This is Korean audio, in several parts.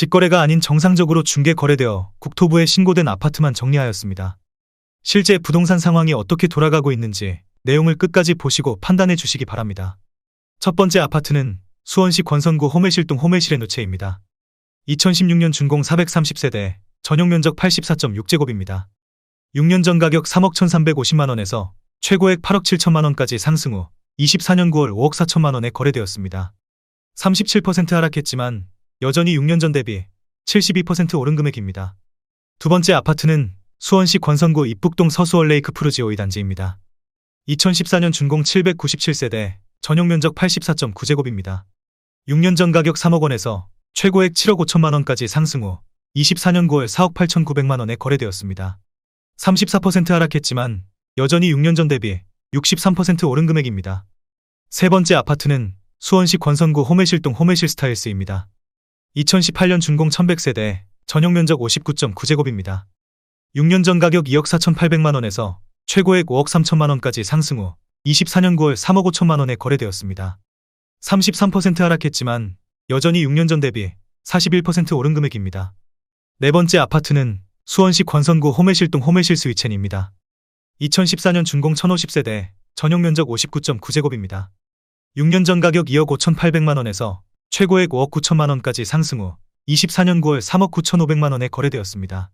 직거래가 아닌 정상적으로 중개 거래되어 국토부에 신고된 아파트만 정리하였습니다. 실제 부동산 상황이 어떻게 돌아가고 있는지 내용을 끝까지 보시고 판단해 주시기 바랍니다. 첫 번째 아파트는 수원시 권선구 호매실동 호매실의 누체입니다. 2016년 준공 430세대, 전용면적 84.6제곱입니다. 6년 전 가격 3억 1,350만원에서 최고액 8억 7천만원까지 상승 후 24년 9월 5억 4천만원에 거래되었습니다. 37% 하락했지만 여전히 6년 전 대비 72% 오른 금액입니다. 두 번째 아파트는 수원시 권선구 입북동 서수원 레이크 푸르지 5위 단지입니다. 2014년 준공 797세대, 전용면적 84.9제곱입니다. 6년 전 가격 3억 원에서 최고액 7억 5천만원까지 상승 후 24년 9월 4억 8,900만원에 거래되었습니다. 34% 하락했지만 여전히 6년 전 대비 63% 오른 금액입니다. 세 번째 아파트는 수원시 권선구 호매실동 호매실 스타일스입니다. 2018년 준공 1100세대, 전용면적 59.9제곱입니다. 6년 전 가격 2억 4,800만원에서 최고액 5억 3천만원까지 상승 후 24년 9월 3억 5천만원에 거래되었습니다. 33% 하락했지만 여전히 6년 전 대비 41% 오른 금액입니다. 네 번째 아파트는 수원시 권선구 호매실동 호매실 스위첸입니다. 2014년 준공 1050세대, 전용면적 59.9제곱입니다. 6년 전 가격 2억 5,800만원에서 최고액 5억 9천만원까지 상승 후 24년 9월 3억 9,500만원에 거래되었습니다.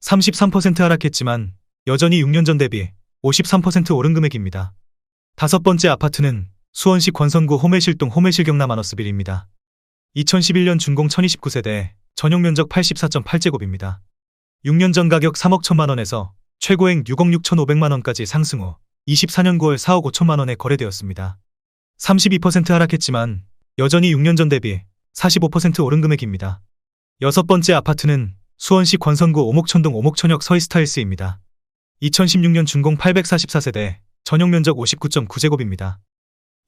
33% 하락했지만 여전히 6년 전 대비 53% 오른 금액입니다. 다섯 번째 아파트는 수원시 권선구 호매실동 호매실 경남 아너스빌입니다. 2011년 준공 1029세대, 전용면적 84.8제곱입니다. 6년 전 가격 3억 1천만원에서 최고액 6억 6,500만원까지 상승 후 24년 9월 4억 5천만원에 거래되었습니다. 32% 하락했지만 여전히 6년 전 대비 45% 오른 금액입니다. 여섯 번째 아파트는 수원시 권선구 오목천동 오목천역 서이스타일스입니다. 2016년 준공 844세대, 전용면적 59.9제곱입니다.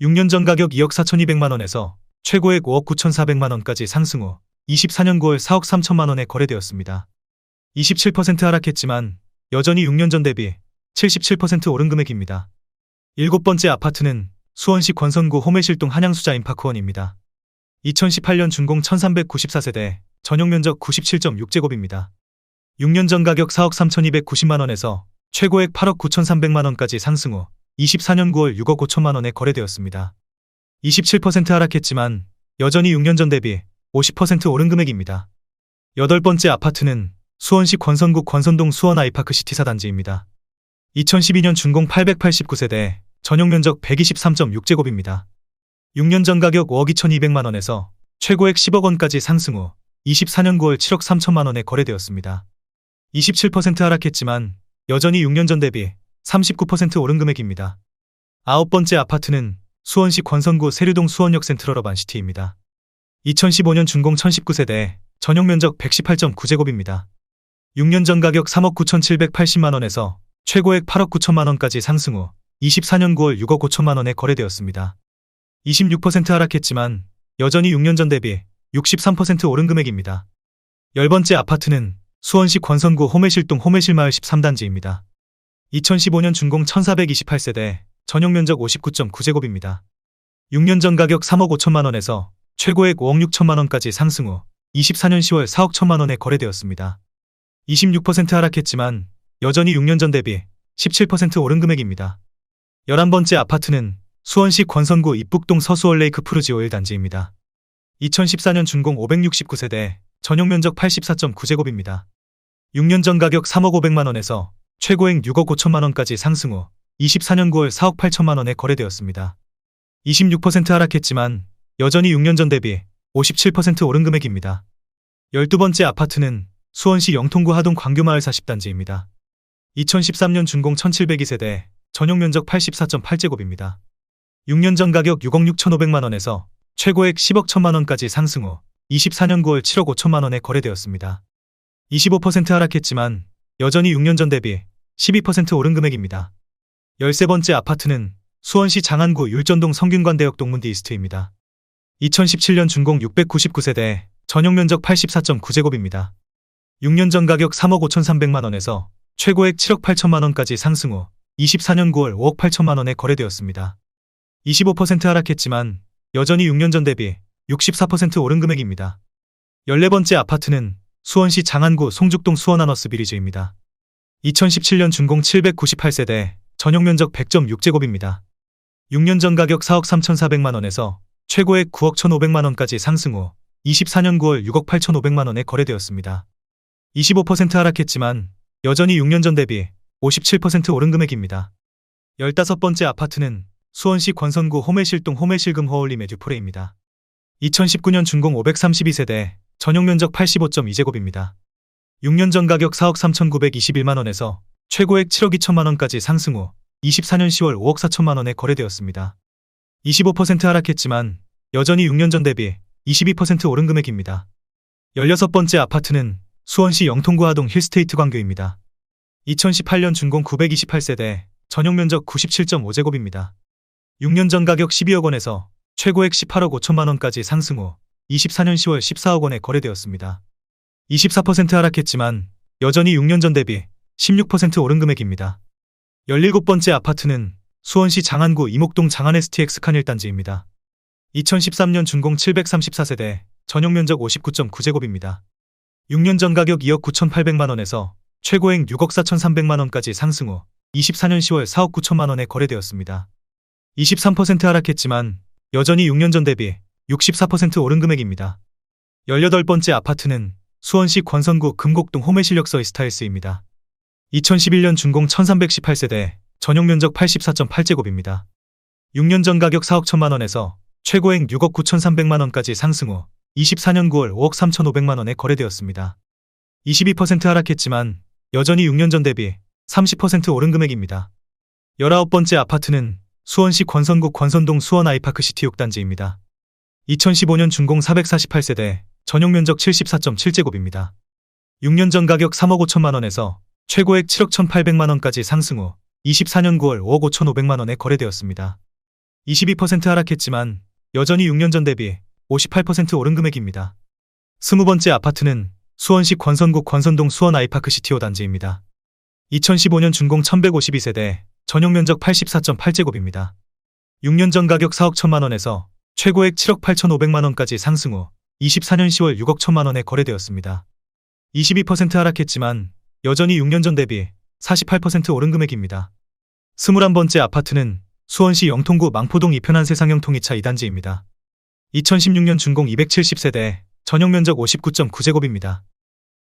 6년 전 가격 2억 4,200만원에서 최고액 5억 9,400만원까지 상승 후 24년 9월 4억 3천만원에 거래되었습니다. 27% 하락했지만 여전히 6년 전 대비 77% 오른 금액입니다. 일곱 번째 아파트는 수원시 권선구 호매실동 한양수자 임파크원입니다. 2018년 준공 1394세대, 전용면적 97.6제곱입니다. 6년 전 가격 4억 3,290만원에서 최고액 8억 9,300만원까지 상승 후 24년 9월 6억 5천만원에 거래되었습니다. 27% 하락했지만 여전히 6년 전 대비 50% 오른 금액입니다. 여덟 번째 아파트는 수원시 권선구 권선동 수원 아이파크 시티사 단지입니다. 2012년 준공 889세대, 전용면적 123.6제곱입니다. 6년 전 가격 5억 2,200만원에서 최고액 10억 원까지 상승 후 24년 9월 7억 3천만원에 거래되었습니다. 27% 하락했지만 여전히 6년 전 대비 39% 오른 금액입니다. 아홉 번째 아파트는 수원시 권선구 세류동 수원역 센트럴어반 시티입니다. 2015년 준공 1019세대, 전용면적 118.9제곱입니다. 6년 전 가격 3억 9,780만원에서 최고액 8억 9천만원까지 상승 후 24년 9월 6억 5천만원에 거래되었습니다. 26% 하락했지만 여전히 6년 전 대비 63% 오른 금액입니다. 열 번째 아파트는 수원시 권선구 호매실동 호매실마을 13단지입니다. 2015년 준공 1428세대, 전용면적 59.9제곱입니다. 6년 전 가격 3억 5천만원에서 최고액 5억 6천만원까지 상승 후 24년 10월 4억 1천만원에 거래되었습니다. 26% 하락했지만 여전히 6년 전 대비 17% 오른 금액입니다. 11번째 아파트는 수원시 권선구 입북동 서수원 레이크 푸르지 5일 단지입니다. 2014년 준공 569세대, 전용면적 84.9제곱입니다. 6년 전 가격 3억 500만원에서 최고액 6억 5천만원까지 상승 후 24년 9월 4억 8천만원에 거래되었습니다. 26% 하락했지만 여전히 6년 전 대비 57% 오른 금액입니다. 12번째 아파트는 수원시 영통구 하동 광교마을 40단지입니다. 2013년 준공 1702세대, 전용면적 84.8제곱입니다. 6년 전 가격 6억 6,500만원에서 최고액 10억 1천만원까지 상승 후 24년 9월 7억 5천만원에 거래되었습니다. 25% 하락했지만 여전히 6년 전 대비 12% 오른 금액입니다. 13번째 아파트는 수원시 장안구 율전동 성균관대역 동문디 이스트입니다. 2017년 준공 699세대, 전용면적 84.9제곱입니다. 6년 전 가격 3억 5,300만원에서 최고액 7억 8천만원까지 상승 후 24년 9월 5억 8천만원에 거래되었습니다. 25% 하락했지만 여전히 6년 전 대비 64% 오른 금액입니다. 14번째 아파트는 수원시 장안구 송죽동 수원하너스 비리즈입니다. 2017년 준공 798세대, 전용면적 100.6제곱입니다. 6년 전 가격 4억 3,400만원에서 최고액 9억 1,500만원까지 상승 후 24년 9월 6억 8,500만원에 거래되었습니다. 25% 하락했지만 여전히 6년 전 대비 57% 오른 금액입니다. 15번째 아파트는 수원시 권선구 호매실동 호매실금 허울림의 듀포레입니다. 2019년 준공 532세대, 전용면적 85.2제곱입니다. 6년 전 가격 4억 3,921만원에서 최고액 7억 2천만원까지 상승 후 24년 10월 5억 4천만원에 거래되었습니다. 25% 하락했지만 여전히 6년 전 대비 22% 오른 금액입니다. 16번째 아파트는 수원시 영통구 하동 힐스테이트 광교입니다. 2018년 준공 928세대, 전용면적 97.5제곱입니다. 6년 전 가격 12억 원에서 최고액 18억 5천만원까지 상승 후 24년 10월 14억 원에 거래되었습니다. 24% 하락했지만 여전히 6년 전 대비 16% 오른 금액입니다. 17번째 아파트는 수원시 장안구 이목동 장안 STX 칸 1단지입니다. 2013년 준공 734세대, 전용면적 59.9제곱입니다. 6년 전 가격 2억 9,800만원에서 최고액 6억 4,300만원까지 상승 후 24년 10월 4억 9천만원에 거래되었습니다. 23% 하락했지만 여전히 6년 전 대비 64% 오른 금액입니다. 18번째 아파트는 수원시 권선구 금곡동 호매실력서의 스타일스입니다. 2011년 준공 1318세대, 전용면적 84.8제곱입니다. 6년 전 가격 4억 1천만원에서 최고액 6억 9,300만원까지 상승 후 24년 9월 5억 3,500만원에 거래되었습니다. 22% 하락했지만 여전히 6년 전 대비 30% 오른 금액입니다. 19번째 아파트는 수원시 권선구 권선동 수원 아이파크 시티 6단지입니다. 2015년 준공 448세대, 전용면적 74.7제곱입니다. 6년 전 가격 3억 5천만원에서 최고액 7억 1,800만원까지 상승 후 24년 9월 5억 5,500만원에 거래되었습니다. 22% 하락했지만 여전히 6년 전 대비 58% 오른 금액입니다. 20번째 아파트는 수원시 권선구 권선동 수원 아이파크 시티 5단지입니다. 2015년 준공 1152세대, 전용면적 84.8제곱입니다. 6년 전 가격 4억 1천만원에서 최고액 7억 8,500만원까지 상승 후 24년 10월 6억 1천만원에 거래되었습니다. 22% 하락했지만 여전히 6년 전 대비 48% 오른 금액입니다. 21번째 아파트는 수원시 영통구 망포동 이편한 세상형 통이차 2단지입니다. 2016년 준공 270세대, 전용면적 59.9제곱입니다.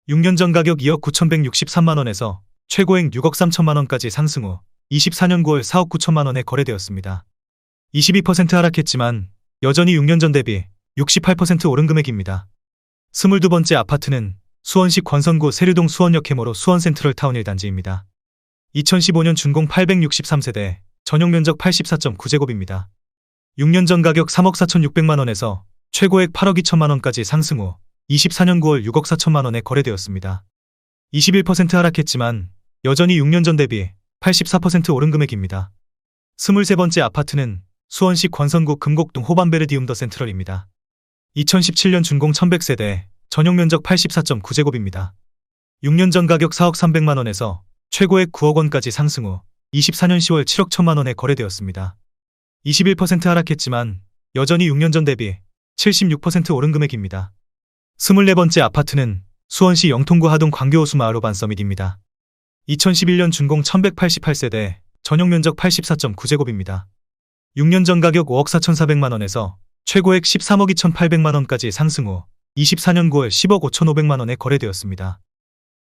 6년 전 가격 2억 9,163만원에서 최고액 6억 3천만원까지 상승 후 24년 9월 4억 9천만원에 거래되었습니다. 22% 하락했지만 여전히 6년 전 대비 68% 오른 금액입니다. 22번째 아파트는 수원시 권선구 세류동 수원역 해머로 수원센트럴타운 1단지입니다. 2015년 준공 863세대, 전용면적 84.9제곱입니다. 6년 전 가격 3억 4,600만원에서 최고액 8억 2천만원까지 상승 후 24년 9월 6억 4천만원에 거래되었습니다. 21% 하락했지만 여전히 6년 전 대비 84% 오른 금액입니다. 23번째 아파트는 수원시 권선구 금곡동 호반베르디움 더 센트럴입니다. 2017년 준공 1100세대, 전용면적 84.9제곱입니다. 6년 전 가격 4억 300만원에서 최고액 9억 원까지 상승 후 24년 10월 7억 1천만원에 거래되었습니다. 21% 하락했지만 여전히 6년 전 대비 76% 오른 금액입니다. 24번째 아파트는 수원시 영통구 하동 광교호수 마을 오반 서밋입니다. 2011년 준공 1188세대, 전용면적 84.9제곱입니다. 6년 전 가격 5억 4,400만원에서 최고액 13억 2,800만원까지 상승 후 24년 9월 10억 5,500만원에 거래되었습니다.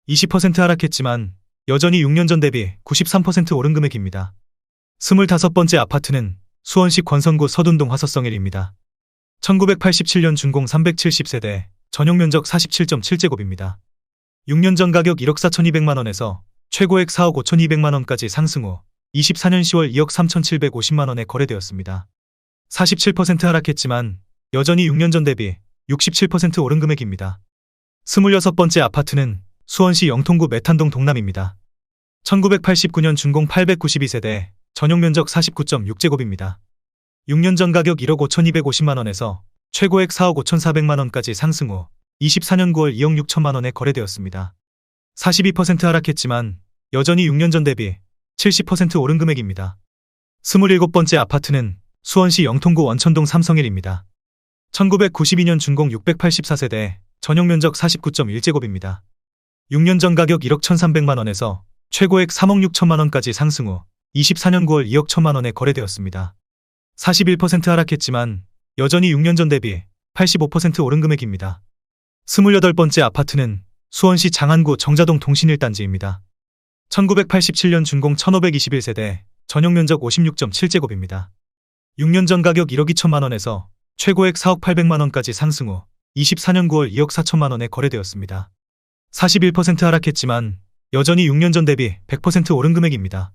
20% 하락했지만 여전히 6년 전 대비 93% 오른 금액입니다. 25번째 아파트는 수원시 권선구 서둔동 화서성일입니다. 1987년 준공 370세대, 전용면적 47.7제곱입니다. 6년 전 가격 1억 4,200만원에서 최고액 4억 5,200만원까지 상승 후 24년 10월 2억 3,750만원에 거래되었습니다. 47% 하락했지만 여전히 6년 전 대비 67% 오른 금액입니다. 26번째 아파트는 수원시 영통구 메탄동 동남입니다. 1989년 준공 892세대, 전용면적 49.6제곱입니다. 6년 전 가격 1억 5,250만원에서 최고액 4억 5,400만원까지 상승 후 24년 9월 2억 6천만원에 거래되었습니다. 42% 하락했지만 여전히 6년 전 대비 70% 오른 금액입니다. 27번째 아파트는 수원시 영통구 원천동 삼성일입니다. 1992년 준공 684세대, 전용 면적 49.1제곱입니다. 6년 전 가격 1억 1,300만 원에서 최고액 3억 6천만 원까지 상승 후 24년 9월 2억 1천만 원에 거래되었습니다. 41% 하락했지만 여전히 6년 전 대비 85% 오른 금액입니다. 28번째 아파트는 수원시 장안구 정자동 동신1단지입니다. 1987년 준공 1521세대, 전용 면적 56.7제곱입니다. 6년 전 가격 1억 2천만 원에서 최고액 4억 800만 원까지 상승 후 24년 9월 2억 4천만 원에 거래되었습니다. 41% 하락했지만 여전히 6년 전 대비 100% 오른 금액입니다.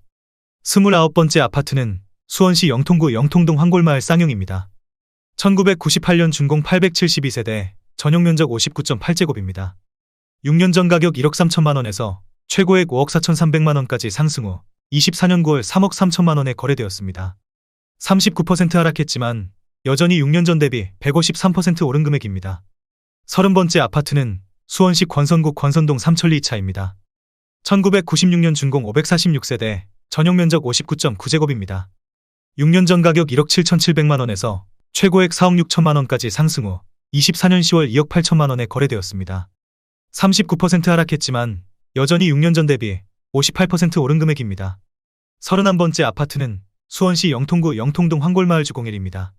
29번째 아파트는 수원시 영통구 영통동 황골마을 쌍용입니다. 1998년 준공 872세대, 전용 면적 59.8제곱입니다. 6년 전 가격 1억 3천만 원에서 최고액 5억 4,300만 원까지 상승 후 24년 9월 3억 3천만 원에 거래되었습니다. 39% 하락했지만 여전히 6년 전 대비 153% 오른 금액입니다. 30번째 아파트는 수원시 권선구 권선동 삼천리 2차입니다. 1996년 준공 546세대, 전용 면적 59.9제곱입니다. 6년 전 가격 1억 7,700만 원에서 최고액 4억 6천만 원까지 상승 후 24년 10월 2억 8천만 원에 거래되었습니다. 39% 하락했지만 여전히 6년 전 대비 58% 오른 금액입니다. 31번째 아파트는 수원시 영통구 영통동 황골마을 주공일입니다.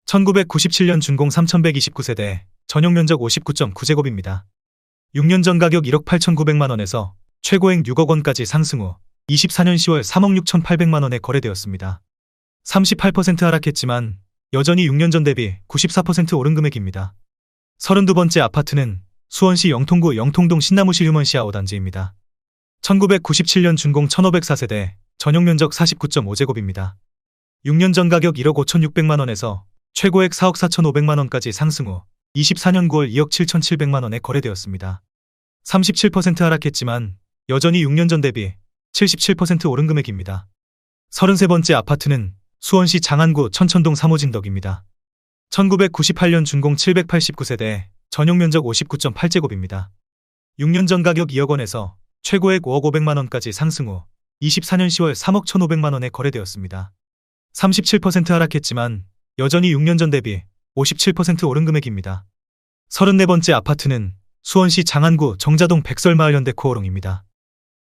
1997년 준공 3129세대, 전용 면적 59.9제곱입니다. 6년 전 가격 1억 8,900만 원에서 최고액 6억 원까지 상승 후 24년 10월 3억 6,800만 원에 거래되었습니다. 38% 하락했지만 여전히 6년 전 대비 94% 오른 금액입니다. 32번째 아파트는 수원시 영통구 영통동 신나무실 휴먼시아 5단지입니다. 1997년 준공 1504세대, 전용 면적 49.5제곱입니다. 6년 전 가격 1억 5,600만 원에서 최고액 4억 4,500만 원까지 상승 후 24년 9월 2억 7,700만 원에 거래되었습니다. 37% 하락했지만 여전히 6년 전 대비 77% 오른 금액입니다. 33번째 아파트는 수원시 장안구 천천동 3호진덕입니다. 1998년 준공 789세대, 전용 면적 59.8제곱입니다. 6년 전 가격 2억 원에서 최고액 5억 500만 원까지 상승 후 24년 10월 3억 1,500만 원에 거래되었습니다. 37% 하락했지만 여전히 6년 전 대비 57% 오른 금액입니다. 34번째 아파트는 수원시 장안구 정자동 백설마을 현대코어롱입니다.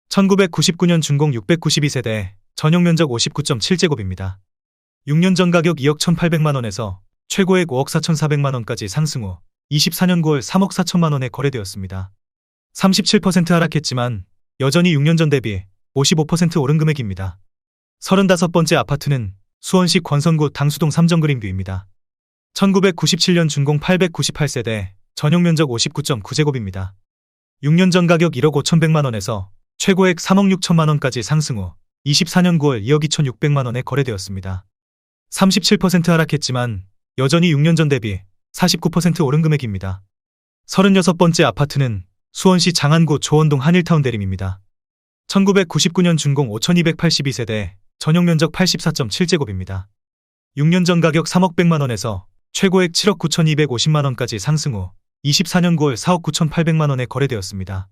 1999년 준공 692세대, 전용 면적 59.7제곱입니다. 6년 전 가격 2억 1,800만 원에서 최고액 5억 4,400만 원까지 상승 후 24년 9월 3억 4천만 원에 거래되었습니다. 37% 하락했지만 여전히 6년 전 대비 55% 오른 금액입니다. 35번째 아파트는 수원시 권선구 당수동 삼정그린뷰입니다. 1997년 준공 898세대, 전용 면적 59.9제곱입니다. 6년 전 가격 1억 5,100만 원에서 최고액 3억 6천만 원까지 상승 후 24년 9월 2억 2,600만 원에 거래되었습니다. 37% 하락했지만 여전히 6년 전 대비 49% 오른 금액입니다. 36번째 아파트는 수원시 장안구 조원동 한일타운 대림입니다. 1999년 준공 5,282세대, 전용 면적 84.7제곱입니다. 6년 전 가격 3억 100만 원에서 최고액 7억 9,250만 원까지 상승 후 24년 9월 4억 9,800만 원에 거래되었습니다.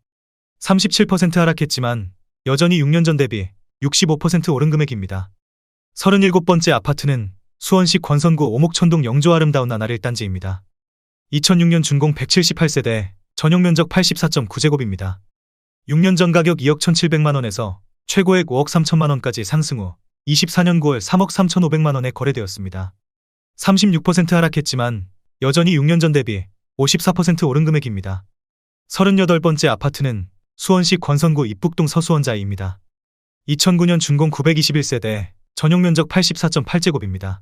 37% 하락했지만 여전히 6년 전 대비 65% 오른 금액입니다. 37번째 아파트는 수원시 권선구 오목천동 영조 아름다운 나날 1단지입니다. 2006년 준공 178세대, 전용 면적 84.9제곱입니다. 6년 전 가격 2억 1,700만 원에서 최고액 5억 3천만 원까지 상승 후 24년 9월 3억 3,500만 원에 거래되었습니다. 36% 하락했지만 여전히 6년 전 대비 54% 오른 금액입니다. 38번째 아파트는 수원시 권선구 입북동 서수원자이입니다. 2009년 준공 921세대, 전용 면적 84.8제곱입니다.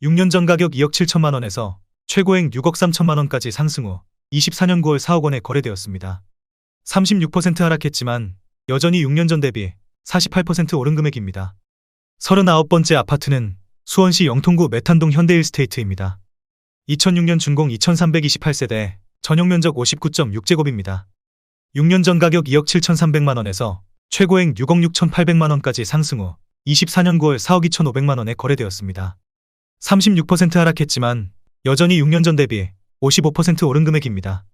6년 전 가격 2억 7천만 원에서 최고액 6억 3천만 원까지 상승 후 24년 9월 4억 원에 거래되었습니다. 36% 하락했지만 여전히 6년 전 대비 48% 오른 금액입니다. 39번째 아파트는 수원시 영통구 메탄동 현대일스테이트입니다. 2006년 준공 2328세대, 전용 면적 59.6제곱입니다. 6년 전 가격 2억 7,300만 원에서 최고액 6억 6,800만 원까지 상승 후 24년 9월 4억 2,500만 원에 거래되었습니다. 36% 하락했지만 여전히 6년 전 대비 55% 오른 금액입니다.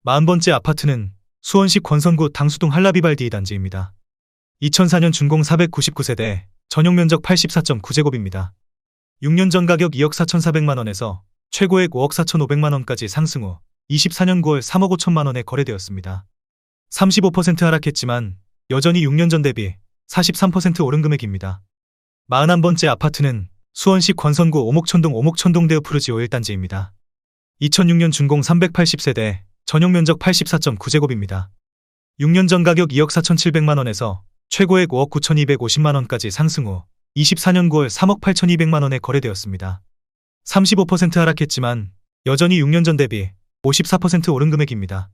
40번째 아파트는 수원시 권선구 당수동 한라비발디 2단지입니다. 2004년 준공 499세대, 전용 면적 84.9제곱입니다. 6년 전 가격 2억 4,400만 원에서 최고액 5억 4,500만 원까지 상승 후 24년 9월 3억 5천만 원에 거래되었습니다. 35% 하락했지만 여전히 6년 전 대비 43% 오른 금액입니다. 41번째 아파트는 수원시 권선구 오목천동 데어푸르지오 1단지입니다. 2006년 준공 380세대, 전용 면적 84.9제곱입니다. 6년 전 가격 2억 4,700만 원에서 최고액 5억 9,250만 원까지 상승 후 24년 9월 3억 8,200만 원에 거래되었습니다. 35% 하락했지만 여전히 6년 전 대비 54% 오른 금액입니다.